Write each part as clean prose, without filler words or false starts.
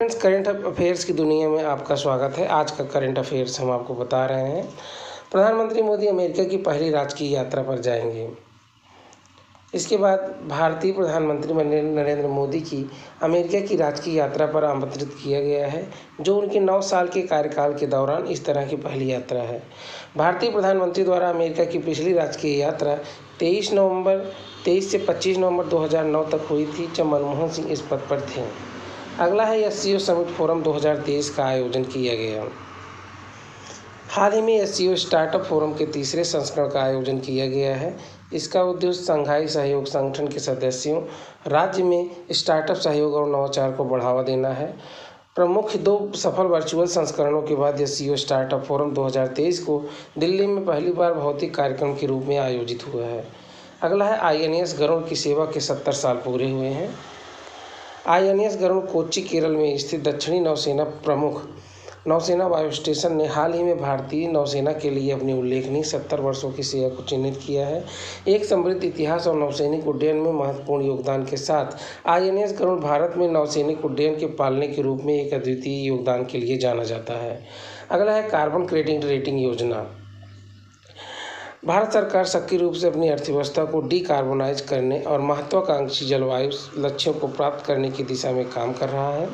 Friends, current affairs की दुनिया में आपका स्वागत है। आज का करंट अफेयर्स हम आपको बता रहे हैं। प्रधानमंत्री मोदी अमेरिका की पहली राजकीय यात्रा पर जाएंगे। इसके बाद भारतीय प्रधानमंत्री नरेंद्र मोदी की अमेरिका की राजकीय यात्रा पर आमंत्रित किया गया है, जो उनके 9 साल के कार्यकाल के दौरान इस तरह की पहली यात्रा है। भारतीय प्रधानमंत्री द्वारा अमेरिका की पिछली राजकीय यात्रा 23 से 25 नवंबर 2009 तक हुई थी, जब मनमोहन सिंह इस पद पर थे। अगला है एससीओ समिट फोरम 2023 का आयोजन किया गया। हाल ही में एससीओ स्टार्टअप फोरम के तीसरे संस्करण का आयोजन किया गया है। इसका उद्देश्य शंघाई सहयोग संगठन के सदस्यों, राज्य में स्टार्टअप सहयोग और नवाचार को बढ़ावा देना है। प्रमुख 2 सफल वर्चुअल संस्करणों के बाद एससीओ स्टार्टअप फोरम 2023 को दिल्ली में पहली बार भौतिक कार्यक्रम के रूप में आयोजित हुआ है। अगला है आईएनएस गरुड़ की सेवा के 70 साल पूरे हुए हैं। आईएनएस गरुड़ कोच्चि, केरल में स्थित दक्षिणी नौसेना प्रमुख नौसेना वायु स्टेशन ने हाल ही में भारतीय नौसेना के लिए अपनी उल्लेखनीय 70 वर्षों की सेवा को चिन्हित किया है। एक समृद्ध इतिहास और नौसैनिक उड्डयन में महत्वपूर्ण योगदान के साथ आईएनएस गरुड़ भारत में नौसैनिक उड्डयन के पालने के रूप में एक अद्वितीय योगदान के लिए जाना जाता है। अगला है कार्बन क्रेडिट रेटिंग योजना। भारत सरकार सक्रिय रूप से अपनी अर्थव्यवस्था को डीकार्बोनाइज करने और महत्वाकांक्षी जलवायु लक्ष्यों को प्राप्त करने की दिशा में काम कर रहा है।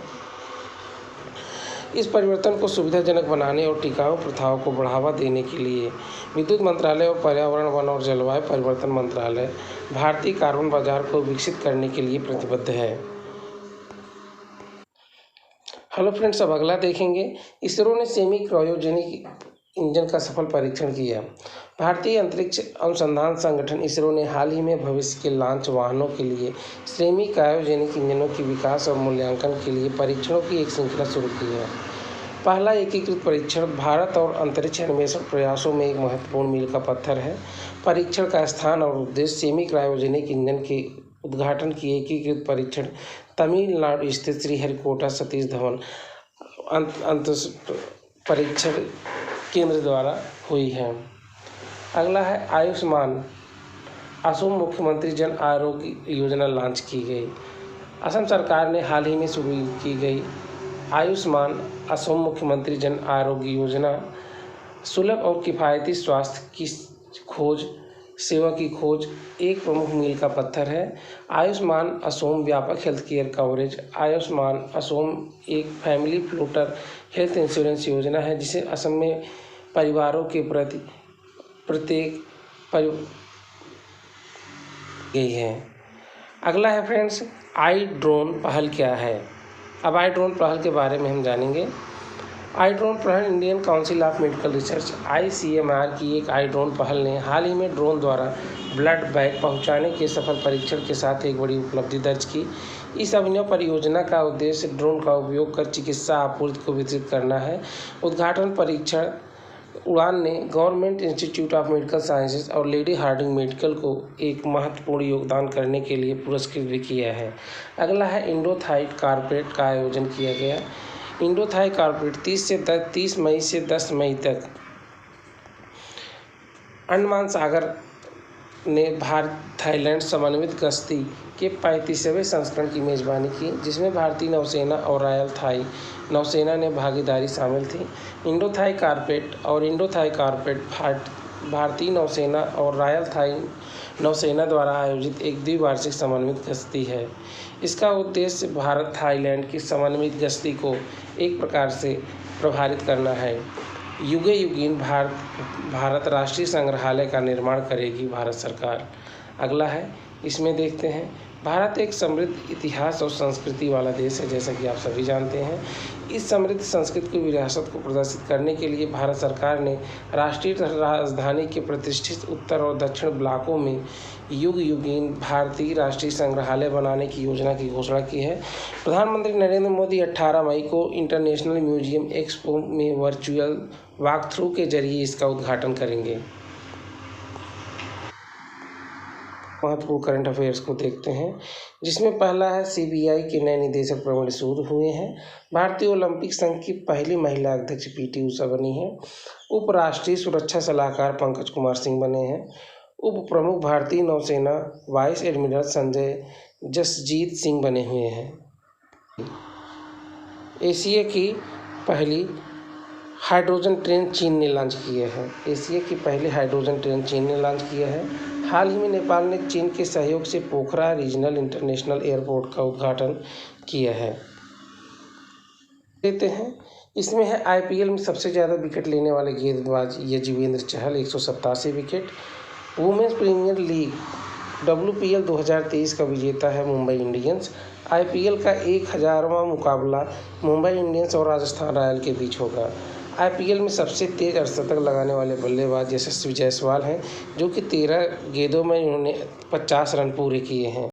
इस परिवर्तन को सुविधाजनक बनाने और टिकाऊ प्रथाओं को बढ़ावा देने के लिए विद्युत मंत्रालय और पर्यावरण, वन और जलवायु परिवर्तन मंत्रालय भारतीय कार्बन बाजार को विकसित करने के लिए प्रतिबद्ध है। हेलो फ्रेंड्स, अब अगला देखेंगे। इसरो ने सेमी क्रायोजेनिक इंजन का सफल परीक्षण किया। भारतीय अंतरिक्ष अनुसंधान संगठन इसरो ने हाल ही में भविष्य के लॉन्च वाहनों के लिए सेमी क्रायोजेनिक इंजनों के विकास और मूल्यांकन के लिए परीक्षणों की एक श्रृंखला शुरू की है। पहला एकीकृत परीक्षण भारत और अंतरिक्ष अन्वेषण प्रयासों में एक महत्वपूर्ण मील का पत्थर है। परीक्षण का स्थान और उद्देश्य सेमी क्रायोजेनिक इंजन के उद्घाटन की एकीकृत परीक्षण तमिलनाडु स्थित श्रीहरिकोटा सतीश धवन अंतरिक्ष परीक्षण केंद्र द्वारा हुई है। अगला है आयुष्मान असम मुख्यमंत्री जन आरोग्य योजना लॉन्च की गई। असम सरकार ने हाल ही में शुरू की गई आयुष्मान असम मुख्यमंत्री जन आरोग्य योजना सुलभ और किफ़ायती स्वास्थ्य की सेवा की खोज एक प्रमुख मील का पत्थर है। आयुष्मान असम व्यापक health care coverage. Ayushman Assam एक फैमिली फ्लोटर हेल्थ इंश्योरेंस योजना है, जिसे असम में परिवारों के प्रत्येक गई है। अगला है फ्रेंड्स, आई ड्रोन पहल क्या है। अब आई ड्रोन पहल के बारे में हम जानेंगे। आई ड्रोन पहल Indian council of medical research ICMR की एक आई ड्रोन पहल ने हाल ही में ड्रोन द्वारा ब्लड बैग पहुंचाने के सफल परीक्षण के साथ एक बड़ी उपलब्धि दर्ज की। इस अभिनव परियोजना का उद्देश्य ड्रोन का उपयोग कर चिकित्सा आपूर्ति को वितरित करना है। उद्घाटन परीक्षण उड़ान ने government institute of medical sciences और लेडी हार्डिंग मेडिकल को एक महत्वपूर्ण योगदान करने के लिए पुरस्कृत भी किया है। अगला है इंडो थाई कॉर्पोरेट का आयोजन किया गया। इंडो थाई कॉर्पोरेट 30 मई से 10 मई तक अंडमान सागर ने भारत थाईलैंड समन्वित गश्ती के 35वें संस्करण की मेज़बानी की, जिसमें भारतीय नौसेना और रॉयल थाई नौसेना ने भागीदारी शामिल थी। इंडो थाई कॉर्पोरेट भारतीय नौसेना और रॉयल थाई नौसेना द्वारा आयोजित एक द्विवार्षिक समन्वित गश्ती है। इसका उद्देश्य भारत थाईलैंड की समन्वित गश्ती को एक प्रकार से प्रभावित करना है। युगे युगीन भारत राष्ट्रीय संग्रहालय का निर्माण करेगी भारत सरकार। अगला है, इसमें देखते हैं। भारत एक समृद्ध इतिहास और संस्कृति वाला देश है, जैसा कि आप सभी जानते हैं। इस समृद्ध संस्कृति की विरासत को प्रदर्शित करने के लिए भारत सरकार ने राष्ट्रीय राजधानी के प्रतिष्ठित उत्तर और दक्षिण ब्लॉकों में युग युगीन भारतीय राष्ट्रीय संग्रहालय बनाने की योजना की घोषणा की है। प्रधानमंत्री नरेंद्र मोदी 18 मई को इंटरनेशनल म्यूजियम एक्सपो में वर्चुअल वॉक थ्रू के जरिए इसका उद्घाटन करेंगे। महत्वपूर्ण करंट अफेयर्स को देखते हैं, जिसमें पहला है CBI के नए निदेशक प्रवीण सूद हुए हैं। भारतीय ओलंपिक संघ की पहली महिला अध्यक्ष PT उषा बनी है। उप राष्ट्रीय सुरक्षा सलाहकार पंकज कुमार सिंह बने हैं। उप प्रमुख भारतीय नौसेना वाइस एडमिरल संजय जसजीत सिंह बने हुए हैं। एशिया की पहली हाइड्रोजन ट्रेन चीन ने लॉन्च किया है। एशिया की पहली हाइड्रोजन ट्रेन चीन ने लॉन्च किया है। हाल ही में नेपाल ने चीन के सहयोग से पोखरा रीजनल इंटरनेशनल एयरपोर्ट का उद्घाटन किया है। लेते हैं, इसमें है आईपीएल में सबसे ज़्यादा विकेट लेने वाले गेंदबाज Yuzvendra Chahal 187 wicket. Women's premier league WPL 2023 का विजेता है मुंबई इंडियंस। आईपीएल का 1000वां मुकाबला मुंबई इंडियंस और राजस्थान रॉयल के बीच होगा। आईपीएल में सबसे तेज अर्धशतक लगाने वाले बल्लेबाज यशस्वी जायसवाल हैं, जो कि 13 गेंदों में उन्होंने 50 रन पूरे किए हैं।